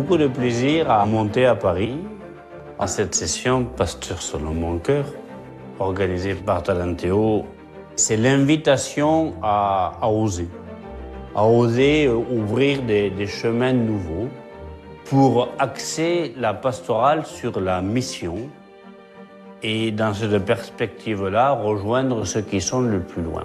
beaucoup de plaisir à monter à Paris à cette session Pasteur selon mon cœur, organisée par Talentéo. C'est l'invitation à oser ouvrir des chemins nouveaux pour axer la pastorale sur la mission et dans cette perspective-là, rejoindre ceux qui sont le plus loin.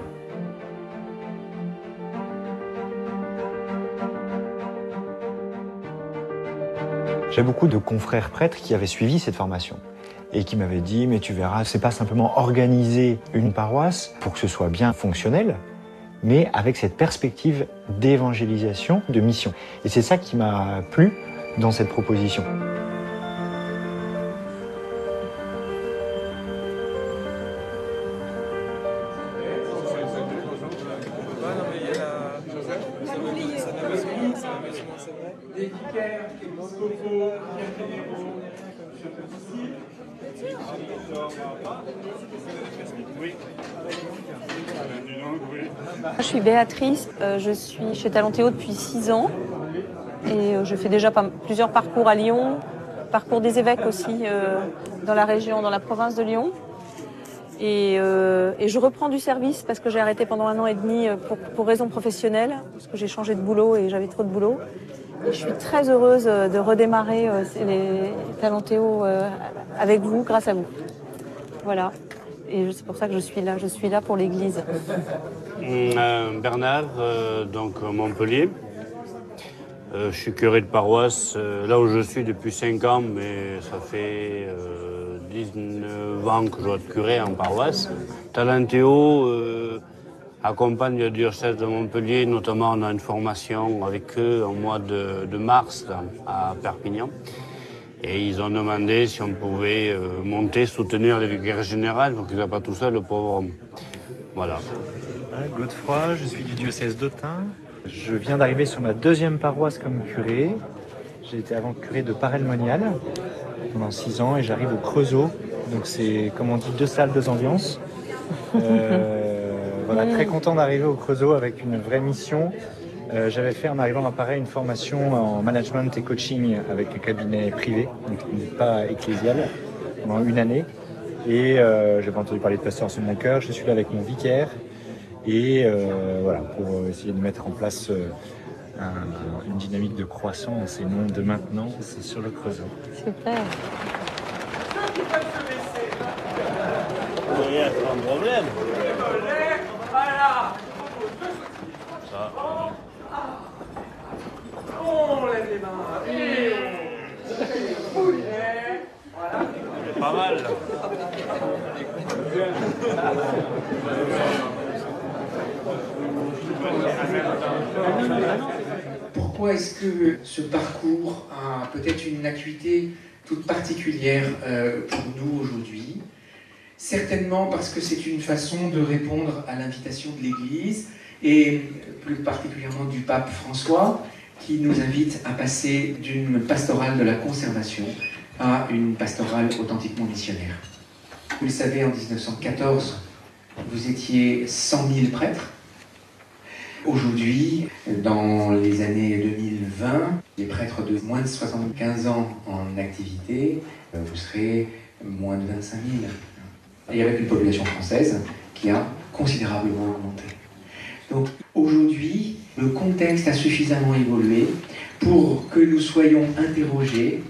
J'ai beaucoup de confrères prêtres qui avaient suivi cette formation et qui m'avaient dit « mais tu verras, c'est pas simplement organiser une paroisse pour que ce soit bien fonctionnel, mais avec cette perspective d'évangélisation, de mission ». Et c'est ça qui m'a plu dans cette proposition. Je suis Béatrice, je suis chez Talentéo depuis 6 ans et je fais déjà plusieurs parcours à Lyon, parcours des évêques aussi dans la région, dans la province de Lyon. Et je reprends du service parce que j'ai arrêté pendant 1 an et demi pour raisons professionnelles, parce que j'ai changé de boulot et j'avais trop de boulot. Et je suis très heureuse de redémarrer les Talentéo avec vous, grâce à vous. Voilà. Et c'est pour ça que je suis là. Je suis là pour l'Église. Bernard, donc Montpellier. Je suis curé de paroisse là où je suis depuis 5 ans, mais ça fait 19 ans que je dois être curé en paroisse. Talentéo accompagne le diocèse de Montpellier, notamment on a une formation avec eux au mois de mars là, à Perpignan. Et ils ont demandé si on pouvait monter, soutenir le vicaire général, donc il ne va pas tout seul, le pauvre homme. Voilà. Godefroy, je suis du diocèse d'Autun. Je viens d'arriver sur ma 2e paroisse comme curé. J'ai été avant curé de Paray-le-Monial pendant 6 ans et j'arrive au Creusot. Donc c'est, comme on dit, 2 salles, 2 ambiances. Voilà, très content d'arriver au Creusot avec une vraie mission. J'avais fait en arrivant à Paray une formation en management et coaching avec un cabinet privé, donc pas ecclésial, pendant 1 année. Et j'avais entendu parler de Pasteur sur mon cœur. Je suis là avec mon vicaire et voilà, pour essayer de mettre en place une dynamique de croissance et non de maintenance sur le Creusot. Super. Il y a un problème. Ça. On lève les mains. C'est pas mal. Pourquoi est-ce que ce parcours a peut-être une acuité toute particulière pour nous aujourd'hui? Certainement parce que c'est une façon de répondre à l'invitation de l'Église et plus particulièrement du pape François, qui nous invite à passer d'une pastorale de la conservation à une pastorale authentiquement missionnaire. Vous le savez, en 1914, vous étiez 100 000 prêtres. Aujourd'hui, dans les années 2020, les prêtres de moins de 75 ans en activité, vous serez moins de 25 000. Et avec une population française qui a considérablement augmenté. Donc aujourd'hui, le contexte a suffisamment évolué pour que nous soyons interrogés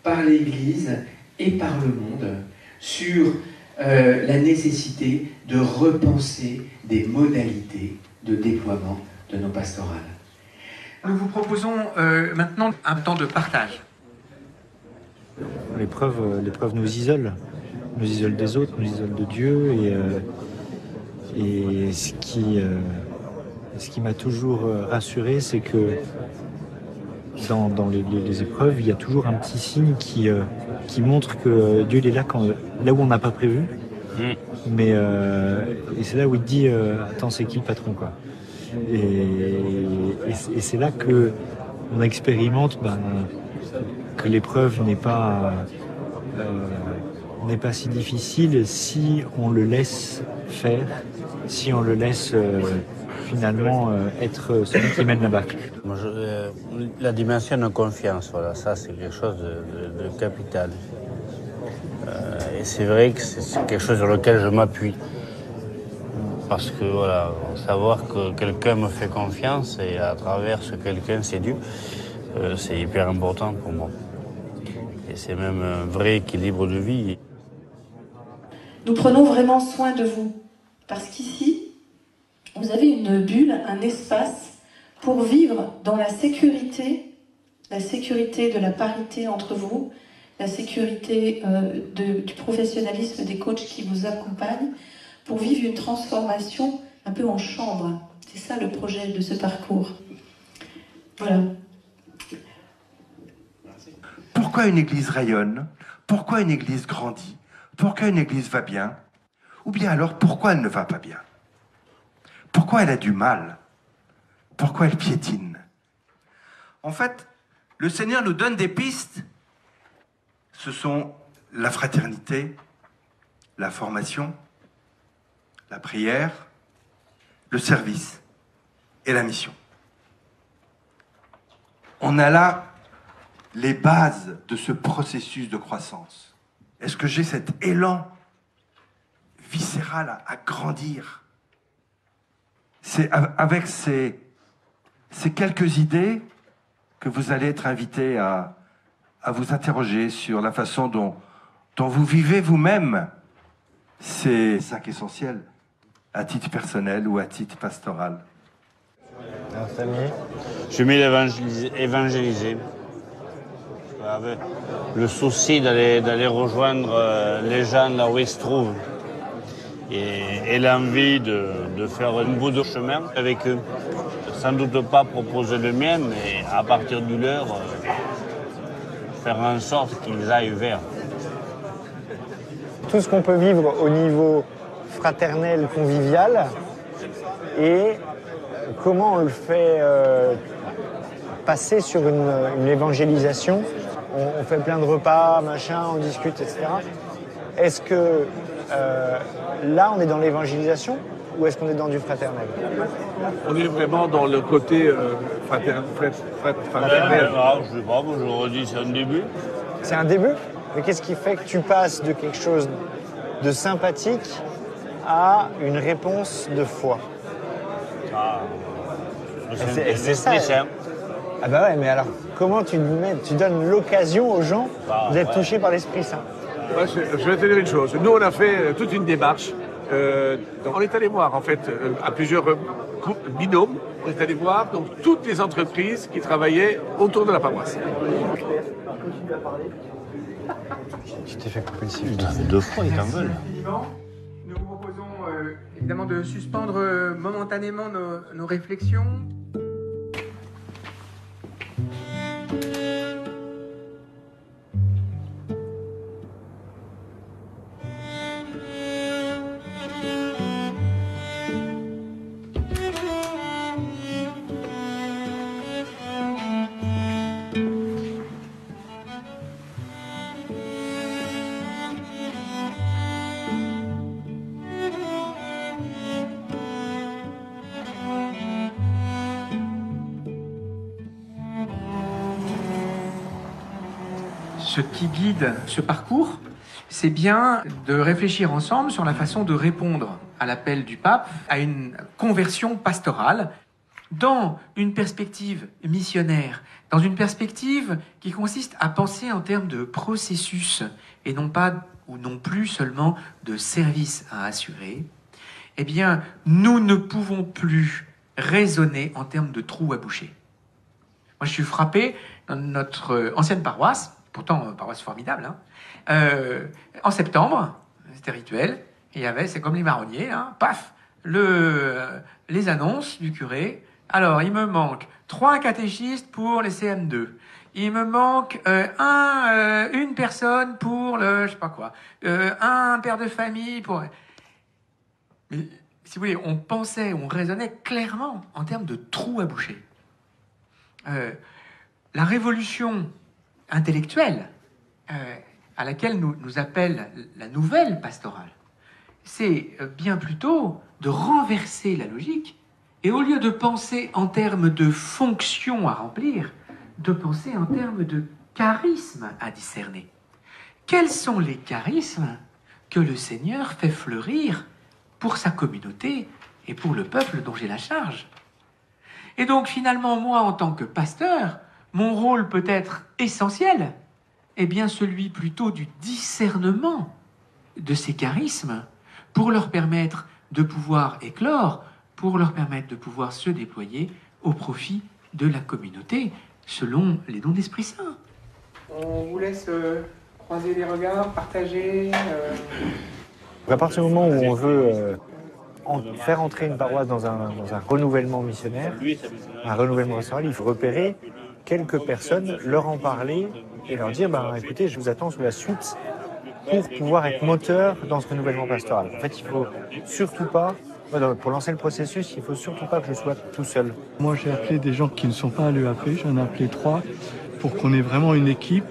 par l'Église et par le monde sur la nécessité de repenser des modalités de déploiement de nos pastorales. Nous vous proposons maintenant un temps de partage. L'épreuve nous isole des autres, nous isole de Dieu et ce qui m'a toujours rassuré, c'est que dans les épreuves, il y a toujours un petit signe qui montre que Dieu il est là là où on n'a pas prévu. Mais et c'est là où il dit attends, c'est qui le patron, quoi. Et c'est là que on expérimente que l'épreuve n'est pas si difficile si on le laisse faire, si on le laisse finalement être celui qui mène la barque? La dimension de confiance, voilà, ça c'est quelque chose de capital. Et c'est vrai que c'est quelque chose sur lequel je m'appuie. Parce que voilà, savoir que quelqu'un me fait confiance et à travers ce quelqu'un c'est dû, c'est hyper important pour moi. Et c'est même un vrai équilibre de vie. Nous prenons vraiment soin de vous. Parce qu'ici, vous avez une bulle, un espace pour vivre dans la sécurité de la parité entre vous, la sécurité du professionnalisme des coachs qui vous accompagnent, pour vivre une transformation un peu en chambre. C'est ça le projet de ce parcours. Voilà. Pourquoi une église rayonne? Pourquoi une église grandit? Pourquoi une église va bien? Ou bien alors, pourquoi elle ne va pas bien? Pourquoi elle a du mal? Pourquoi elle piétine? En fait, le Seigneur nous donne des pistes. Ce sont la fraternité, la formation, la prière, le service et la mission. On a là les bases de ce processus de croissance. Est-ce que j'ai cet élan viscéral à grandir? C'est avec ces quelques idées que vous allez être invité à vous interroger sur la façon dont vous vivez vous-même ces 5 essentiels, à titre personnel ou à titre pastoral. Je m'ai évangéliser. Avec le souci d'aller rejoindre les gens là où ils se trouvent. Et l'envie de faire un bout de chemin avec eux. Sans doute pas proposer le mien, mais à partir du leur, faire en sorte qu'ils aillent vers. Tout ce qu'on peut vivre au niveau fraternel, convivial, et comment on le fait passer sur une évangélisation. On fait plein de repas, machin, on discute, etc. Est-ce que là, on est dans l'évangélisation ou est-ce qu'on est dans du fraternel? On est vraiment dans le côté fraternel. Je sais pas, je redis, c'est un début. C'est un début? Mais qu'est-ce qui fait que tu passes de quelque chose de sympathique à une réponse de foi? C'est ça. Ah bah ouais, mais alors, comment tu donnes l'occasion aux gens d'être touchés par l'Esprit Saint? Ouais, je vais te dire une chose. Nous, on a fait toute une démarche. On est allé voir, en fait, à plusieurs binômes, on est allé voir donc, toutes les entreprises qui travaillaient autour de la paroisse. Tu t'es fait couper le sifflet. Deux fois, ils t'en veulent. Nous vous proposons évidemment de suspendre momentanément nos réflexions. Ce qui guide ce parcours, c'est bien de réfléchir ensemble sur la façon de répondre à l'appel du pape à une conversion pastorale dans une perspective missionnaire, dans une perspective qui consiste à penser en termes de processus et non pas ou non plus seulement de service à assurer. Eh bien, nous ne pouvons plus raisonner en termes de trous à boucher. Moi, je suis frappé dans notre ancienne paroisse, pourtant paroisse formidable, en septembre, c'était rituel, il y avait, c'est comme les marronniers, paf, les annonces du curé. Alors, il me manque 3 catéchistes pour les CM2. Il me manque une personne pour le, je sais pas quoi, un père de famille pour... Mais, si vous voulez, on pensait, on raisonnait clairement en termes de trous à boucher. La révolution intellectuelle à laquelle nous appelle la nouvelle pastorale, c'est bien plutôt de renverser la logique et Et au lieu de penser en termes de fonctions à remplir, de penser en termes de charismes à discerner. Quels sont les charismes que le Seigneur fait fleurir pour sa communauté et pour le peuple dont j'ai la charge? Et donc finalement, moi, en tant que pasteur, mon rôle peut être essentiel, eh bien celui plutôt du discernement de ces charismes pour leur permettre de pouvoir éclore, pour leur permettre de pouvoir se déployer au profit de la communauté, selon les dons d'Esprit Saint. On vous laisse croiser les regards, partager. À partir du moment où on veut faire entrer une paroisse dans un renouvellement missionnaire, un renouvellement pastoral, il faut repérer quelques personnes, leur en parler et leur dire écoutez, je vous attends sur la suite pour pouvoir être moteur dans ce renouvellement pastoral. En fait, il faut surtout pas, pour lancer le processus, il faut surtout pas que je sois tout seul. Moi, j'ai appelé des gens qui ne sont pas à l'EAP, j'en ai appelé 3, pour qu'on ait vraiment une équipe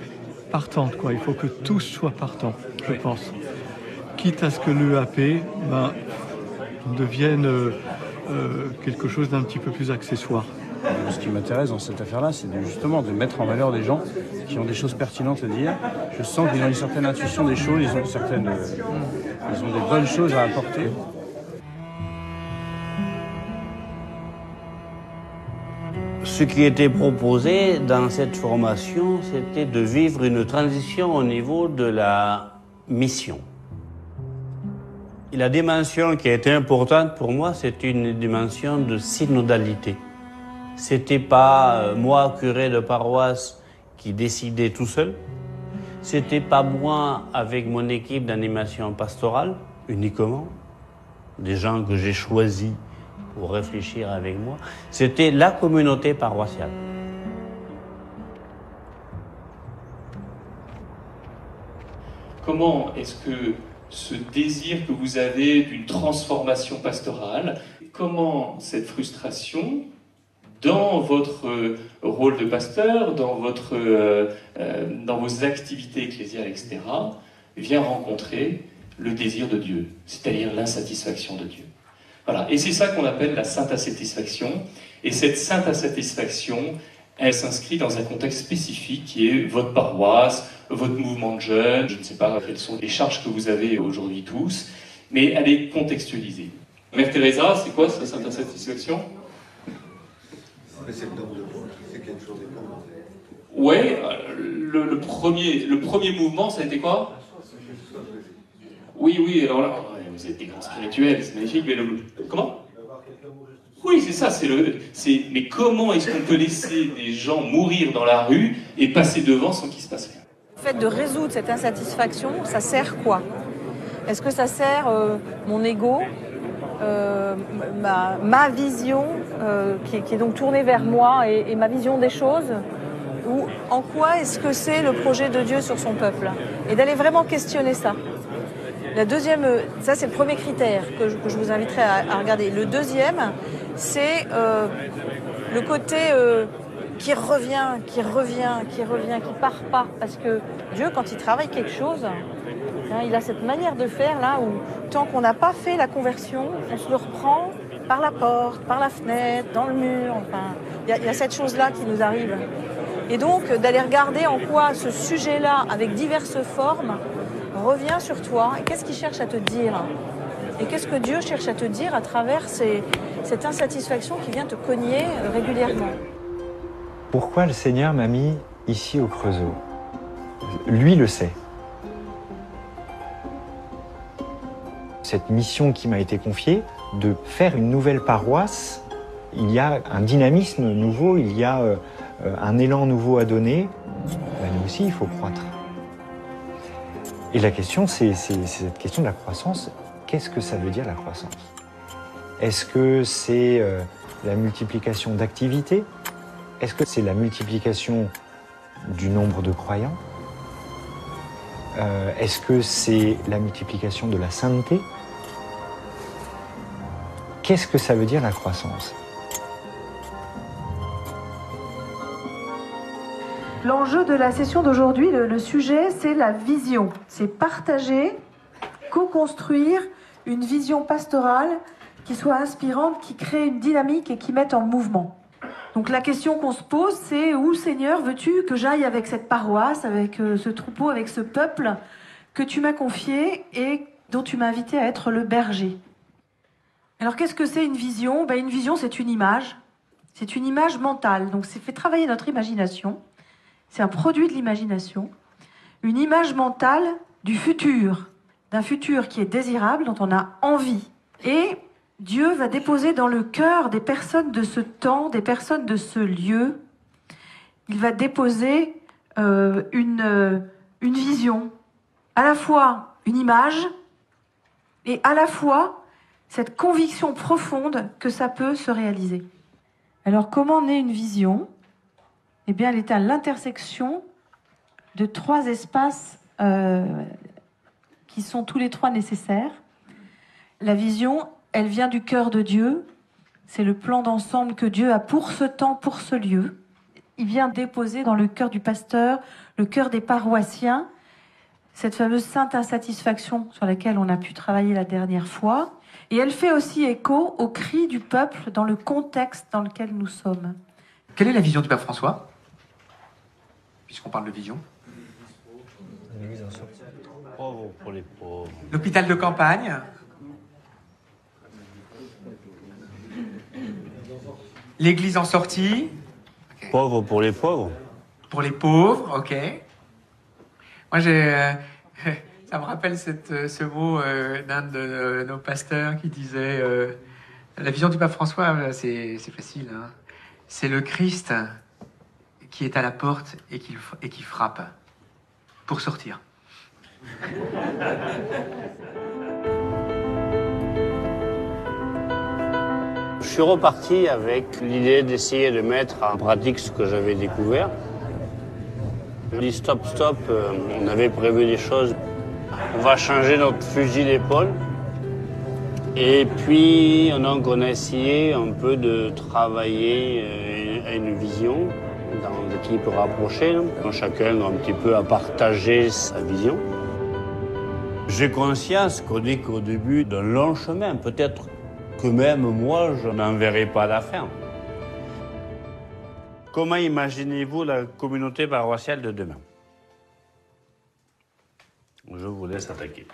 partante, quoi. Il faut que tous soient partants, je pense. Quitte à ce que l'EAP devienne quelque chose d'un petit peu plus accessoire. Ce qui m'intéresse dans cette affaire-là, c'est justement de mettre en valeur des gens qui ont des choses pertinentes à dire. Je sens qu'ils ont une certaine intuition des choses, ils ont des bonnes choses à apporter. Ce qui était proposé dans cette formation, c'était de vivre une transition au niveau de la mission. Et la dimension qui a été importante pour moi, c'était une dimension de synodalité. C'était pas moi, curé de paroisse, qui décidais tout seul. C'était pas moi avec mon équipe d'animation pastorale, uniquement. Des gens que j'ai choisis pour réfléchir avec moi. C'était la communauté paroissiale. Comment est-ce que ce désir que vous avez d'une transformation pastorale, comment cette frustration, dans votre rôle de pasteur, dans vos activités ecclésiales, etc., vient rencontrer le désir de Dieu, c'est-à-dire l'insatisfaction de Dieu. Voilà. Et c'est ça qu'on appelle la sainte insatisfaction. Et cette sainte insatisfaction, elle s'inscrit dans un contexte spécifique qui est votre paroisse, votre mouvement de jeunes, je ne sais pas quelles sont les charges que vous avez aujourd'hui tous, mais elle est contextualisée. Mère Teresa, c'est quoi cette sainte insatisfaction? Ouais, le premier mouvement, ça a été quoi? Oui, alors là, vous êtes des grands spirituels, c'est magnifique, mais comment? Oui, c'est ça, mais comment est-ce qu'on peut laisser des gens mourir dans la rue et passer devant sans qu'il se passe rien? Le fait de résoudre cette insatisfaction, ça sert quoi? Est-ce que ça sert mon ego, ma vision, qui est donc tournée vers moi et ma vision des choses? Ou en quoi est-ce que c'est le projet de Dieu sur son peuple? Et d'aller vraiment questionner ça. La deuxième, ça c'est le premier critère que je vous inviterai à regarder. Le deuxième, c'est le côté qui revient, qui part pas. Parce que Dieu, quand il travaille quelque chose, il a cette manière de faire là où tant qu'on n'a pas fait la conversion, on se le reprend par la porte, par la fenêtre, dans le mur. Enfin, il y a cette chose-là qui nous arrive. Et donc d'aller regarder en quoi ce sujet-là, avec diverses formes, revient sur toi. Et qu'est-ce qu'il cherche à te dire? Et qu'est-ce que Dieu cherche à te dire à travers cette insatisfaction qui vient te cogner régulièrement? Pourquoi le Seigneur m'a mis ici au Creusot? Lui le sait. Cette mission qui m'a été confiée, de faire une nouvelle paroisse, il y a un dynamisme nouveau, il y a un élan nouveau à donner. Nous aussi, il faut croître. Et la question, c'est cette question de la croissance. Qu'est-ce que ça veut dire la croissance? Est-ce que c'est la multiplication d'activités? Est-ce que c'est la multiplication du nombre de croyants? Est-ce que c'est la multiplication de la sainteté? Qu'est-ce que ça veut dire la croissance? L'enjeu de la session d'aujourd'hui, le sujet, c'est la vision. C'est partager, co-construire une vision pastorale qui soient inspirantes, qui créent une dynamique et qui mettent en mouvement. Donc la question qu'on se pose, c'est où, Seigneur, veux-tu que j'aille avec cette paroisse, avec ce troupeau, avec ce peuple que tu m'as confié et dont tu m'as invité à être le berger. Alors qu'est-ce que c'est une vision? Une vision, c'est une image. C'est une image mentale. Donc c'est fait travailler notre imagination. C'est un produit de l'imagination. Une image mentale du futur. D'un futur qui est désirable, dont on a envie. Et Dieu va déposer dans le cœur des personnes de ce temps, des personnes de ce lieu, il va déposer une vision, à la fois une image et à la fois cette conviction profonde que ça peut se réaliser. Alors comment naît une vision? Eh bien, elle est à l'intersection de 3 espaces qui sont tous les 3 nécessaires. La vision, elle vient du cœur de Dieu. C'est le plan d'ensemble que Dieu a pour ce temps, pour ce lieu. Il vient déposer dans le cœur du pasteur, le cœur des paroissiens, cette fameuse sainte insatisfaction sur laquelle on a pu travailler la dernière fois. Et elle fait aussi écho au cri du peuple dans le contexte dans lequel nous sommes. Quelle est la vision du pape François? Puisqu'on parle de vision. Pauvre pour les pauvres. L'hôpital de campagne. L'église en sortie. Okay. Pauvre pour les pauvres. Pour les pauvres, ok. Moi, ça me rappelle ce mot d'un de nos pasteurs qui disait la vision du pape François, c'est facile. Hein. C'est le Christ qui est à la porte et qui frappe pour sortir. Je suis reparti avec l'idée d'essayer de mettre en pratique ce que j'avais découvert. Je dis stop, on avait prévu des choses. On va changer notre fusil d'épaule. Et puis, on a essayé un peu de travailler à une vision dans des équipes rapprochées. Chacun un petit peu à partager sa vision. J'ai conscience qu'on n'est qu'au début d'un long chemin. Peut-être que même moi, je n'en verrai pas la fin. Comment imaginez-vous la communauté paroissiale de demain? Je vous laisse attaquer.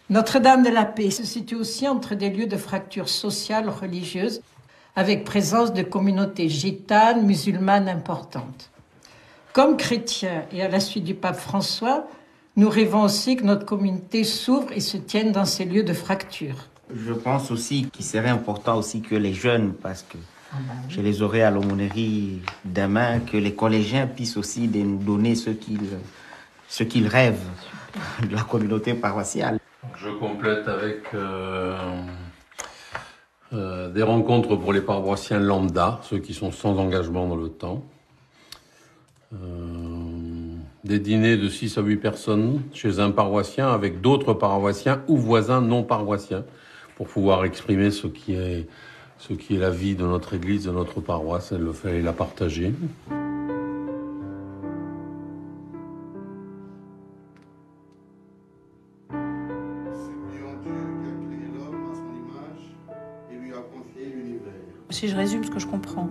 Notre-Dame de la Paix se situe aussi entre des lieux de fracture sociale, religieuse, avec présence de communautés gitanes, musulmanes importantes. Comme chrétiens et à la suite du pape François, nous rêvons aussi que notre communauté s'ouvre et se tienne dans ces lieux de fracture. Je pense aussi qu'il serait important aussi que les jeunes, parce que je les aurai à l'aumônerie demain, que les collégiens puissent aussi nous donner ce qu'ils rêvent de la communauté paroissiale. Je complète avec des rencontres pour les paroissiens lambda, ceux qui sont sans engagement dans le temps. Des dîners de 6 à 8 personnes chez un paroissien avec d'autres paroissiens ou voisins non paroissiens pour pouvoir exprimer ce qui est la vie de notre église, de notre paroisse, et le faire et la partager. Si je résume ce que je comprends,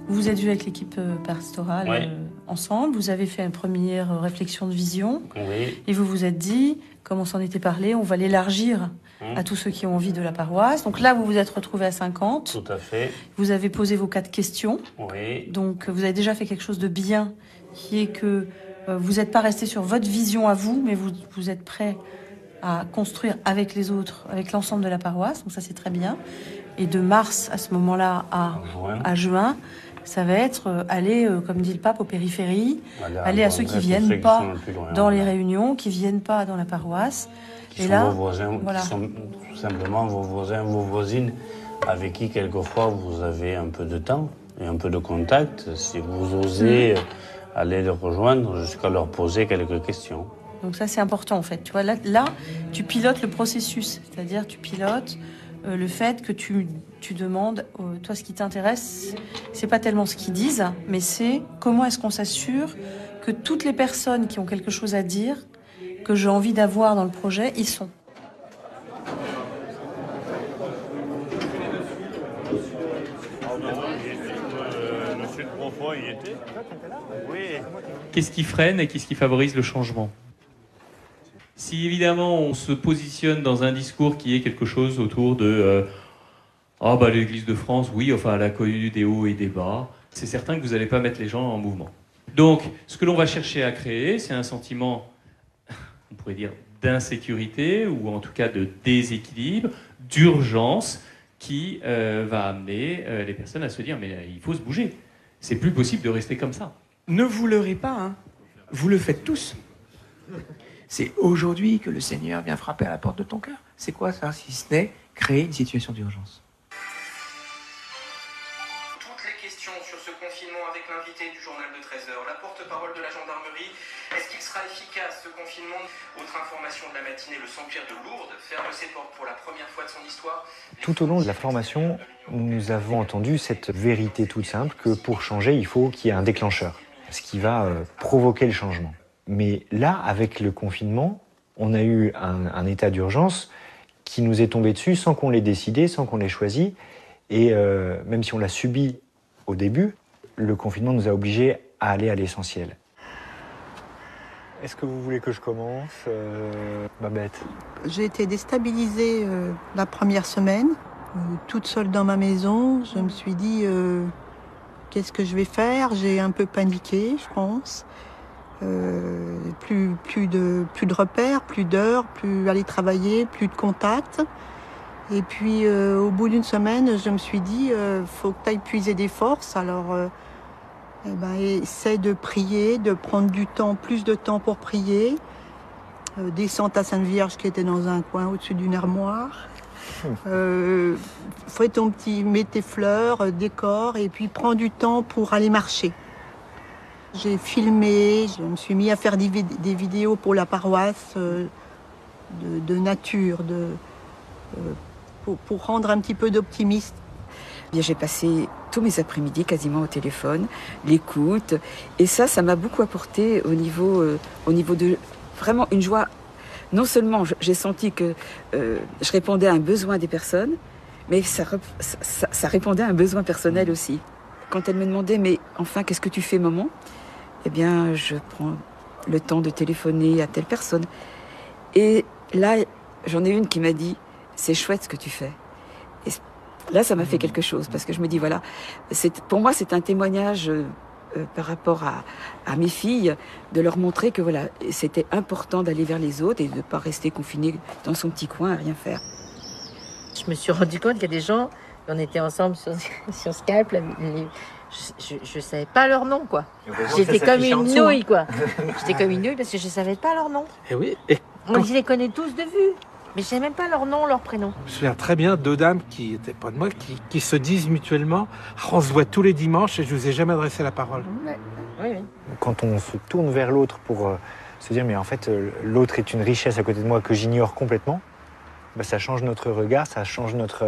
vous vous êtes vu avec l'équipe pastorale ensemble, vous avez fait une première réflexion de vision, et vous vous êtes dit, comme on s'en était parlé, on va l'élargir à tous ceux qui ont envie de la paroisse. Donc là, vous vous êtes retrouvés à 50. Tout à fait. Vous avez posé vos 4 questions. Oui. Donc vous avez déjà fait quelque chose de bien, qui est que vous n'êtes pas resté sur votre vision à vous, mais vous êtes prêt à construire avec les autres, avec l'ensemble de la paroisse. Donc ça, c'est très bien. Et de mars, à ce moment-là, à juin, ça va être aller, comme dit le pape, aux périphéries, aller à ceux qui ne viennent pas dans les réunions, qui ne viennent pas dans la paroisse. Qui sont vos voisins, qui sont tout simplement vos voisins, vos voisines, avec qui, quelquefois, vous avez un peu de temps et un peu de contact. Si vous osez aller les rejoindre jusqu'à leur poser quelques questions. Donc ça, c'est important, en fait. Tu vois, là, tu pilotes le processus. C'est-à-dire, tu pilotes le fait que tu demandes, toi, ce qui t'intéresse, c'est pas tellement ce qu'ils disent, mais c'est comment est-ce qu'on s'assure que toutes les personnes qui ont quelque chose à dire, que j'ai envie d'avoir dans le projet, ils sont. fois, il était. Oui. Qu'est-ce qui freine et qu'est-ce qui favorise le changement? Si évidemment on se positionne dans un discours qui est quelque chose autour de ah bah l'Église de France, oui, enfin elle a connu des hauts et des bas, c'est certain que vous n'allez pas mettre les gens en mouvement. Donc ce que l'on va chercher à créer, c'est un sentiment, on pourrait dire, d'insécurité ou en tout cas de déséquilibre, d'urgence qui va amener les personnes à se dire mais il faut se bouger, c'est plus possible de rester comme ça. Ne vous leurrez pas, hein. Vous le faites tous. C'est aujourd'hui que le Seigneur vient frapper à la porte de ton cœur. C'est quoi ça, si ce n'est créer une situation d'urgence? Toutes les questions sur ce confinement avec l'invité du journal de 13h, la porte-parole de la gendarmerie. Est-ce qu'il sera efficace ce confinement? Autre information de la matinée, le sanctuaire de Lourdes ferme ses portes pour la première fois de son histoire. Tout au long de la formation, nous avons entendu cette vérité toute simple que pour changer, il faut qu'il y ait un déclencheur, ce qui va provoquer le changement. Mais là, avec le confinement, on a eu un état d'urgence qui nous est tombé dessus sans qu'on l'ait décidé, sans qu'on l'ait choisi. Et même si on l'a subi au début, le confinement nous a obligés à aller à l'essentiel. Est-ce que vous voulez que je commence, Babette? J'ai été déstabilisée la première semaine, toute seule dans ma maison. Je me suis dit, qu'est-ce que je vais faire? J'ai un peu paniqué, je pense. Plus de repères, plus d'heures, plus aller travailler, plus de contacts. Et puis au bout d'une semaine, je me suis dit, faut que tu ailles puiser des forces. Alors essaie de prier, de prendre du temps, plus de temps pour prier. Descends ta Sainte Vierge qui était dans un coin au-dessus d'une armoire. Fais ton mets tes fleurs, décore, et puis prends du temps pour aller marcher. J'ai filmé, je me suis mis à faire des vidéos pour la paroisse de nature, pour rendre un petit peu d'optimisme. J'ai passé tous mes après-midi quasiment au téléphone, l'écoute, et ça m'a beaucoup apporté au niveau de vraiment une joie. Non seulement j'ai senti que je répondais à un besoin des personnes, mais ça répondait à un besoin personnel aussi. Quand elle me demandait, mais enfin, qu'est-ce que tu fais, maman? Eh bien, je prends le temps de téléphoner à telle personne. Et là, j'en ai une qui m'a dit, c'est chouette ce que tu fais. Et là, ça m'a fait quelque chose, parce que je me dis, voilà, pour moi, c'est un témoignage par rapport à mes filles, de leur montrer que voilà, c'était important d'aller vers les autres et de ne pas rester confiné dans son petit coin à rien faire. Je me suis rendu compte qu'il y a des gens, on était ensemble sur Skype, là, je savais pas leur nom, quoi. J'étais comme une nouille, quoi. J'étais comme une nouille parce que je savais pas leur nom. Et oui. Moi, je les connais tous de vue, mais je savais même pas leur nom, leur prénom. Je me souviens très bien, deux dames qui étaient pas de moi, qui se disent mutuellement, on se voit tous les dimanches et je vous ai jamais adressé la parole. Ouais. Oui. Quand on se tourne vers l'autre pour se dire, mais en fait, l'autre est une richesse à côté de moi que j'ignore complètement, ça change notre regard, ça change notre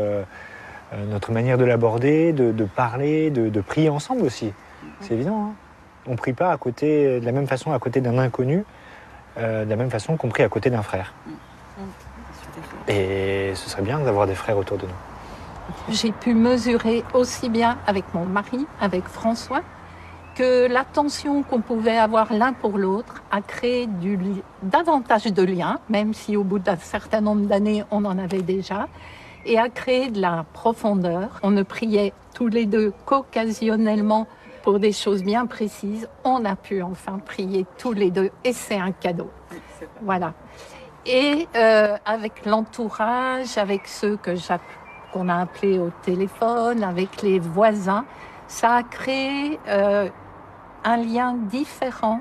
manière de l'aborder, de parler, de prier ensemble aussi. C'est évident, hein. On ne prie pas à côté, de la même façon à côté d'un inconnu, de la même façon qu'on prie à côté d'un frère. Et ce serait bien d'avoir des frères autour de nous. J'ai pu mesurer aussi bien avec mon mari, avec François, que l'attention qu'on pouvait avoir l'un pour l'autre a créé davantage de liens, même si au bout d'un certain nombre d'années, on en avait déjà, et a créé de la profondeur. On ne priait tous les deux qu'occasionnellement pour des choses bien précises. On a pu enfin prier tous les deux, et c'est un cadeau. Voilà. Et avec l'entourage, avec ceux qu'on a appelés au téléphone, avec les voisins, ça a créé un lien différent,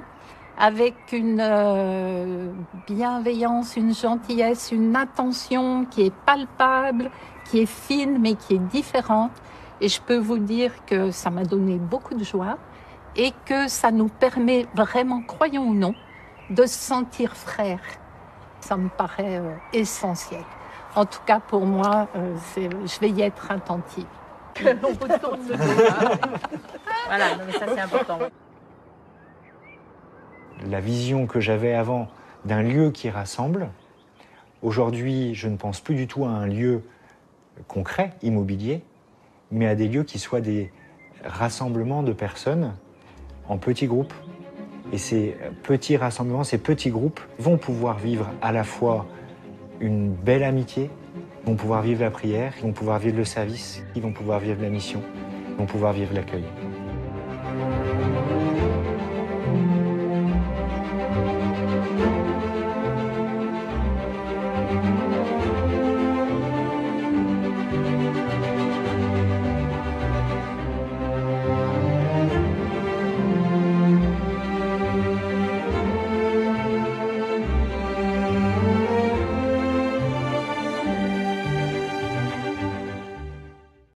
avec une bienveillance, une gentillesse, une attention qui est palpable, qui est fine, mais qui est différente. Et je peux vous dire que ça m'a donné beaucoup de joie et que ça nous permet vraiment, croyons ou non, de se sentir frères. Ça me paraît essentiel. En tout cas, pour moi, je vais y être attentive. On retourne le dos. Voilà, non, mais ça c'est important. La vision que j'avais avant d'un lieu qui rassemble, aujourd'hui, je ne pense plus du tout à un lieu concret, immobilier, mais à des lieux qui soient des rassemblement de personnes en petits groupes. Et ces petits rassemblements, ces petits groupes vont pouvoir vivre à la fois une belle amitié, vont pouvoir vivre la prière, vont pouvoir vivre le service, ils vont pouvoir vivre la mission, vont pouvoir vivre l'accueil.